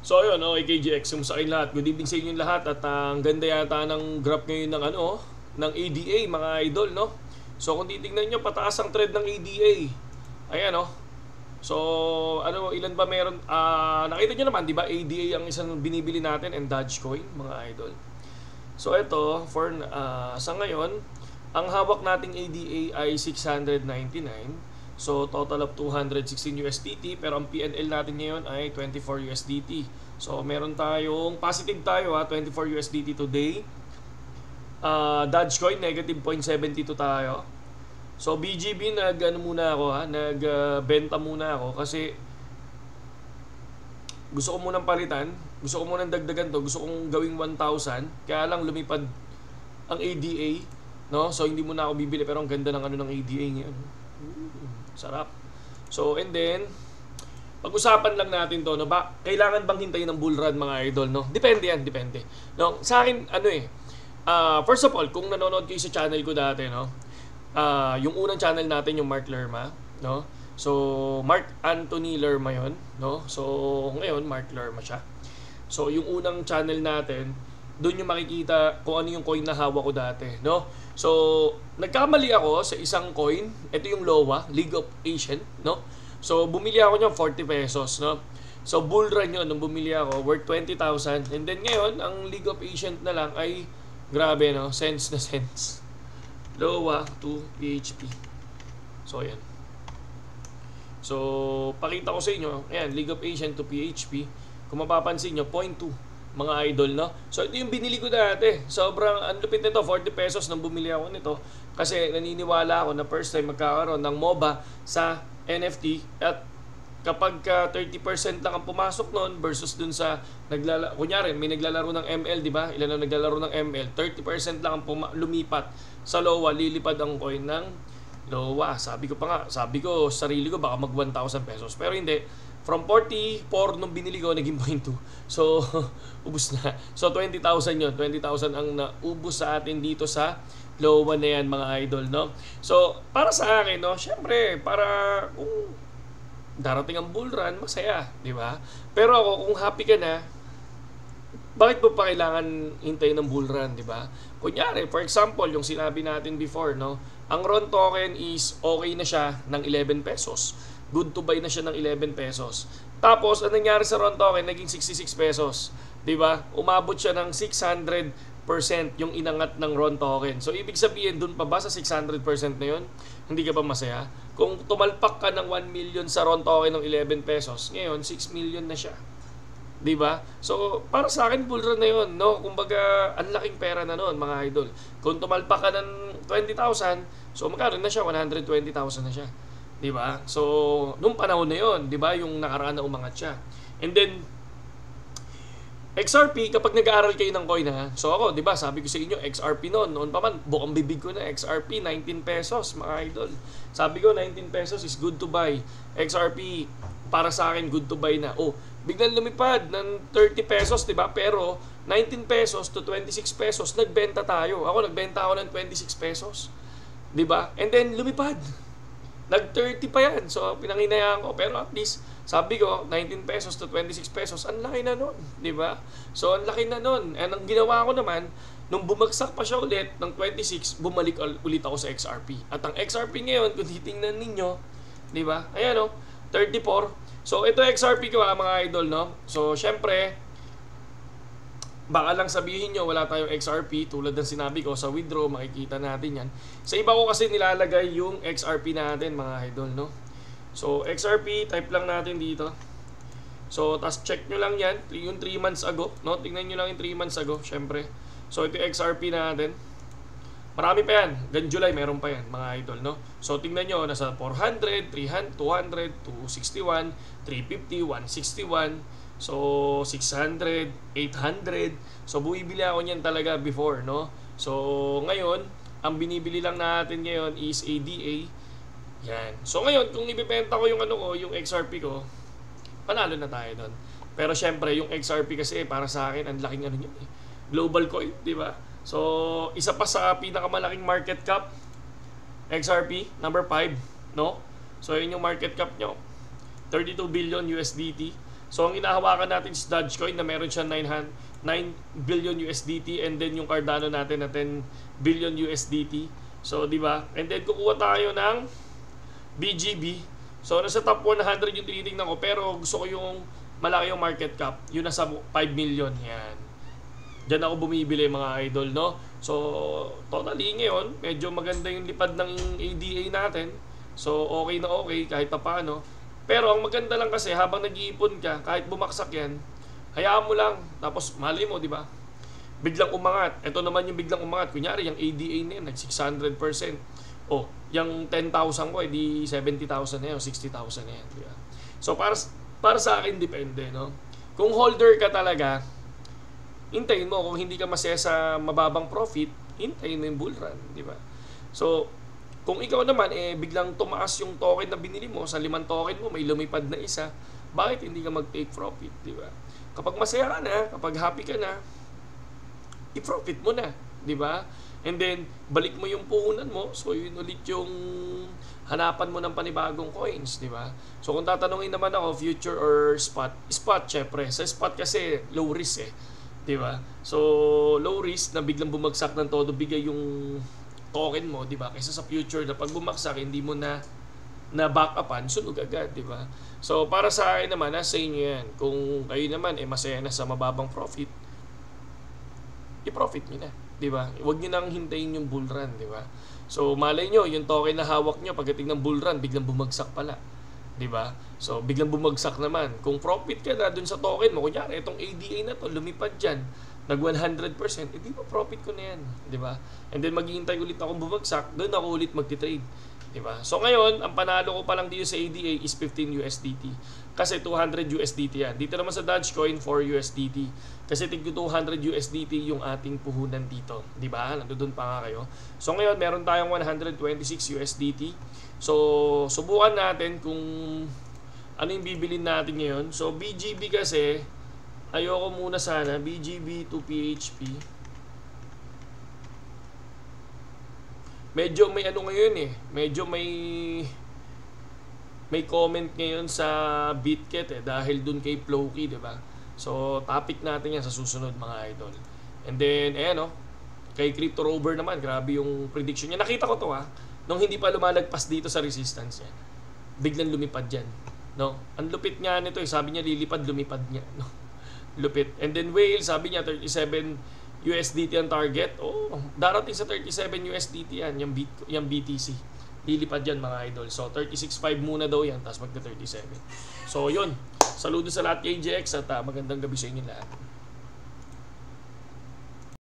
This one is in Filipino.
So ayun, okay KGX, yung sa akin lahat. Good evening sa inyo lahat at ang ganda yata ng graph ngayon ng ng ADA mga idol, no? So kung titingnan nyo, pataas ang trend ng ADA. Ayan, no? So ilan ba meron? Nakita nyo naman, di ba? ADA ang isang binibili natin and Dogecoin mga idol. So ito, sa ngayon, ang hawak nating ADA ay 699. So total of 216 USDT, pero ang PNL natin ngayon ay 24 USDT. So meron tayong positive tayo 24 USDT today. Dogecoin negative 0.72 tayo. So BGB nagbenta muna ako kasi gusto ko munang palitan, gusto ko munang dagdagan to, gusto kong gawing 1,000. Kaya lang lumipad ang ADA, no? So hindi muna ako bibili, pero ang ganda ng ng ADA ngayon. Sarap. So, and then, pag-usapan lang natin to, no? Kailangan bang hintayin ng bull run, mga idol, no? Depende yan, depende. No? Sa akin, first of all, kung nanonood kayo sa channel ko dati, no? Yung unang channel natin, yung Mark Lerma, no? So, Mark Anthony Lerma yun, no? So, ngayon, Mark Lerma siya. So, yung unang channel natin, doon yung makikita kung ano yung coin na hawak ko dati, no? So, nagkamali ako sa isang coin. Ito yung LOA, League of Asian, no? So, bumili ako niyan 40 pesos, no? So, bull run yun nung bumili ako, worth 20,000. And then ngayon, ang League of Asian na lang ay grabe, no? Cents na cents. LOA to PHP. So, ayan. So, pakita ko sa inyo, ayan, League of Asian to PHP. Kung mapapansin nyo, 0.2. Mga idol, no? So, ito yung binili ko dati. Sobrang, ang lupit nito, 40 pesos nang bumili ako nito. Kasi naniniwala ako na first time magkakaroon ng MOBA sa NFT. At kapag 30% lang ang pumasok noon versus dun sa, kunyari, may naglalaro ng ML, di ba? Ilan ang naglalaro ng ML? 30% lang ang lumipat sa LOA, lilipad ang coin ng LOA. Sabi ko, sarili ko, baka mag 1,000 pesos. Pero hindi. From 44 nung binili ko, naging 0.2. So, ubus na. So, 20,000 yun. 20,000 ang naubos sa atin dito sa LOA na yan, mga idol, no? So, para sa akin, no? Siyempre, para kung darating ang bull run, masaya, di ba? Pero ako, kung happy ka na, bakit mo pa kailangan hintayin ng bull run, di ba? Kunyari, for example, yung sinabi natin before, no? Ang RON token is okay na siya ng 11 pesos. Good to buy na siya ng 11 pesos. Tapos, anong nangyari sa RON token? Naging 66 pesos. Diba? Umabot siya ng 600% yung inangat ng RON token. So, ibig sabihin, dun pa ba sa 600% na yun? Hindi ka ba masaya? Kung tumalpak ka ng 1 million sa RON token ng 11 pesos, ngayon, 6 million na siya. Diba? So, para sa akin, bull run na yun, no? Kumbaga, ang laking pera na noon, mga idol. Kung tumalpak ka ng 20,000, so magkano na siya? 120,000 na siya. Diba? So, nung panahon na yun, diba, yung nakaraan na umangat siya. And then, XRP, kapag nag-aaral kayo ng coin, so ako, diba, sabi ko sa inyo, XRP noon pa man, bukang bibig ko na, XRP, 19 pesos, mga idol. Sabi ko, 19 pesos is good to buy. XRP, para sa akin, good to buy na. Oh, biglang lumipad ng 30 pesos, diba? Pero, 19 pesos to 26 pesos, nagbenta tayo. Nagbenta ako ng 26 pesos. Diba? And then, lumipad. Nag-30 pa yan. So, pinanginayaan ko. Pero at least, sabi ko, 19 pesos to 26 pesos, ang laki na nun. Diba? So, ang laki na nun. And ang ginawa ko naman, nung bumagsak pa siya ulit ng 26, bumalik ulit ako sa XRP. At ang XRP ngayon, kung titingnan ninyo, diba? Ayan, 34. So, ito XRP ko, mga idol, no? So, syempre, baka lang sabihin nyo, wala tayong XRP, tulad ng sinabi ko, sa withdraw, makikita natin yan. Sa iba ko kasi nilalagay yung XRP natin, mga idol, no? So, XRP, type lang natin dito. So, tas check nyo lang yan, yung 3 months ago, no? Tingnan nyo lang yung 3 months ago, syempre. So, ito yung XRP natin. Marami pa yan. Gan July, meron pa yan, mga idol, no? So, tingnan nyo, nasa 400, 300, 200, 261, 350, 161, so, 600, 800. So, bumibili ako niyan talaga before, no? So, ngayon, ang binibili lang natin ngayon is ADA. Yan. So, ngayon, kung ibibenta ko yung yung XRP ko, panalo na tayo doon. Pero, syempre, yung XRP kasi, para sa akin, ang laking niya, global coin, di ba? So, isa pa sa pinakamalaking market cap, XRP, number 5, no? So, yun yung market cap nyo. 32 billion USDT. So, ang inahawakan natin is Dogecoin na meron siya 9 billion USDT and then yung Cardano natin na 10 billion USDT. So, di ba? And then, kukuha tayo ng BGB. So, nasa top 100 yung tinitingnan ko pero gusto ko yung malaki yung market cap. Yun nasa 5 million. Yan. Diyan ako bumibili mga idol, no? So, totally ngayon, medyo maganda yung lipad ng ADA natin. So, okay na okay kahit pa paano. Pero ang maganda lang kasi habang nag-iipon ka, kahit bumaksak yan, hayaan mo lang. Tapos, mali mo, di ba? Biglang umangat. Ito naman yung biglang umangat. Kunyari, yung ADA na yun, nag-600%. O, yung 10,000 ko, edi 70,000 na yun, 60,000 na yan. Di ba? So, para sa akin, depende, no? Kung holder ka talaga, hintayin mo. Kung hindi ka masaya sa mababang profit, hintayin mo yung bull run, di ba? So, kung ikaw naman, biglang tumaas yung token na binili mo, sa 5 token mo, may lumipad na isa, bakit hindi ka mag-take profit, di ba? Kapag masaya ka na, kapag happy ka na, i-profit mo na, di ba? And then, balik mo yung puhunan mo, so yun ulit yung hanapan mo ng panibagong coins, di ba? So, kung tatanungin naman ako, future or spot? Spot, syempre. Sa spot kasi, low risk di ba? So, low risk na biglang bumagsak ng todo, bigay yung token mo, di ba? Kaysa sa future na pag bumagsak, hindi mo na back upan, sunog agad, di ba? So, para sa akin naman, sa inyo yan. Kung kayo naman, masaya na sa mababang profit, i-profit nyo na, di ba? Huwag nyo nang hintayin yung bull run, di ba? So, malay nyo, yung token na hawak nyo, pagdating ng bull run, biglang bumagsak pala. Di ba? So, biglang bumagsak naman. Kung profit ka na dun sa token mo, kunyari, itong ADA na to, lumipad dyan, nag 100%, di ba profit ko na yan? Di ba? And then, maghihintay ulit akong bumagsak, doon ako ulit magti-trade. Di ba? So, ngayon, ang panalo ko pa lang dito sa ADA is 15 USDT. Kasi 200 USDT yan. Dito naman sa Dogecoin, 4 USDT. Kasi tigdo 200 USDT yung ating puhunan dito. Di ba? Nandoon pa nga kayo. So, ngayon, meron tayong 126 USDT. So, subukan natin kung ano yung bibilin natin ngayon. So, BGB kasi, ayoko muna sana, BGB to PHP. Medyo may ano ngayon medyo may comment ngayon sa Bitget dahil dun kay Floki, di ba? So, topic natin yan sa susunod mga idol. And then, kay Crypto Rover naman, grabe yung prediction niya. Nakita ko to nung hindi pa lumalagpas dito sa resistance niya. Biglang lumipad yan. No? Ang lupit nga nito, sabi niya lilipad, lumipad niya. No? Lupit. And then whale, sabi niya 37 USDT ang target. Oh, darating sa 37 USDT yan, yung BTC. Lilipad yan mga idol. So 36.5 muna daw yan, tapos magta 37. So yun. Saludo sa lahat kay JX at magandang gabi sa inyo lahat.